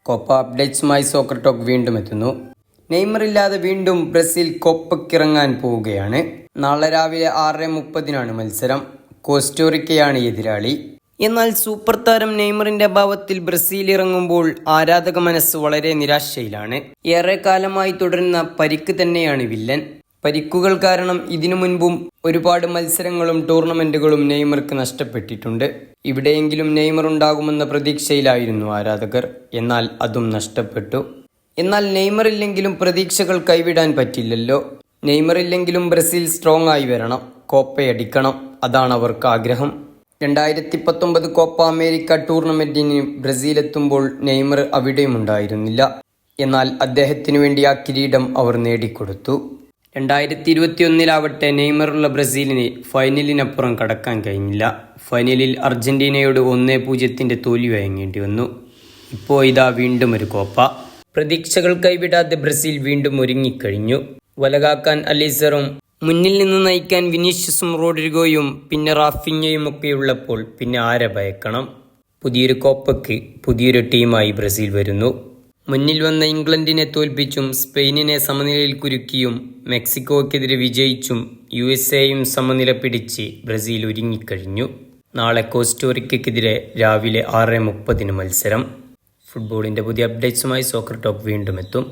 Copa അപ്ഡേറ്റ്സുമായി soccer talk വീണ്ടും എത്തുന്നു. Neymar ഇല്ലാതെ വീണ്ടും ബ്രസീൽ കോപ്പയ്ക്കിറങ്ങാൻ പോവുകയാണ്. നാളെ രാവിലെ 6:30 മത്സരം. കോസ്റ്റോറിക്കയാണ് എതിരാളി. എന്നാൽ സൂപ്പർ താരം നെയ്മറിന്റെ അഭാവത്തിൽ ബ്രസീൽ ഇറങ്ങുമ്പോൾ ആരാധക മനസ്സ് വളരെ നിരാശയിലാണ്. ഏറെ കാലമായി തുടരുന്ന പരിക്ക് തന്നെയാണ് വില്ലൻ. പരിക്കുകൾ കാരണം ഇതിനു മുൻപും ഒരുപാട് മത്സരങ്ങളും ടൂർണമെന്റുകളും നെയ്മർക്ക് നഷ്ടപ്പെട്ടിട്ടുണ്ട്. ഇവിടെയെങ്കിലും നെയ്മർ ഉണ്ടാകുമെന്ന പ്രതീക്ഷയിലായിരുന്നു ആരാധകർ. എന്നാൽ അതും നഷ്ടപ്പെട്ടു. എന്നാൽ നെയ്മർ ഇല്ലെങ്കിലും പ്രതീക്ഷകൾ കൈവിടാൻ പറ്റില്ലല്ലോ. നെയ്മർ ഇല്ലെങ്കിലും ബ്രസീൽ സ്ട്രോങ് ആയി വരണം, കോപ്പയടിക്കണം. അതാണ് അവർക്ക് ആഗ്രഹം. 2019 കോപ്പ അമേരിക്ക ടൂർണമെന്റിന് ബ്രസീൽ എത്തുമ്പോൾ നെയ്മർ അവിടെയും ഉണ്ടായിരുന്നില്ല. എന്നാൽ അദ്ദേഹത്തിനു വേണ്ടി ആ കിരീടം അവർ നേടിക്കൊടുത്തു. 2021 നെയ്മറുള്ള ബ്രസീലിന് ഫൈനലിനപ്പുറം കടക്കാൻ കഴിഞ്ഞില്ല. ഫൈനലിൽ അർജന്റീനയോട് 1-0 തോൽവി വഴങ്ങേണ്ടി വന്നു. ഇപ്പോൾ ഇതാ വീണ്ടും ഒരു കോപ്പ. പ്രതീക്ഷകൾ കൈവിടാതെ ബ്രസീൽ വീണ്ടും ഒരുങ്ങിക്കഴിഞ്ഞു. വലകാക്കാൻ അലീസറും മുന്നിൽ നിന്ന് നയിക്കാൻ വിനീഷ്യസും റോഡ്രിഗോയും പിന്നെ റാഫിഞ്ഞയും ഒക്കെയുള്ളപ്പോൾ പിന്നെ ആരെ ഭയക്കണം? പുതിയൊരു കോപ്പയ്ക്ക് പുതിയൊരു ടീമായി ബ്രസീൽ വരുന്നു. മുന്നിൽ വന്ന ഇംഗ്ലണ്ടിനെ തോൽപ്പിച്ചും സ്പെയിനിനെ സമനിലയിൽ കുരുക്കിയും മെക്സിക്കോയ്ക്കെതിരെ വിജയിച്ചും USA-യും സമനില പിടിച്ച് ബ്രസീൽ ഒരുങ്ങിക്കഴിഞ്ഞു. നാളെ കോസ്റ്റോറിക്കയ്ക്കെതിരെ രാവിലെ 6:30 മത്സരം. ഫുട്ബോളിൻ്റെ പുതിയ അപ്ഡേറ്റ്സുമായി സോക്കർ ടോക്ക് വീണ്ടും എത്തും.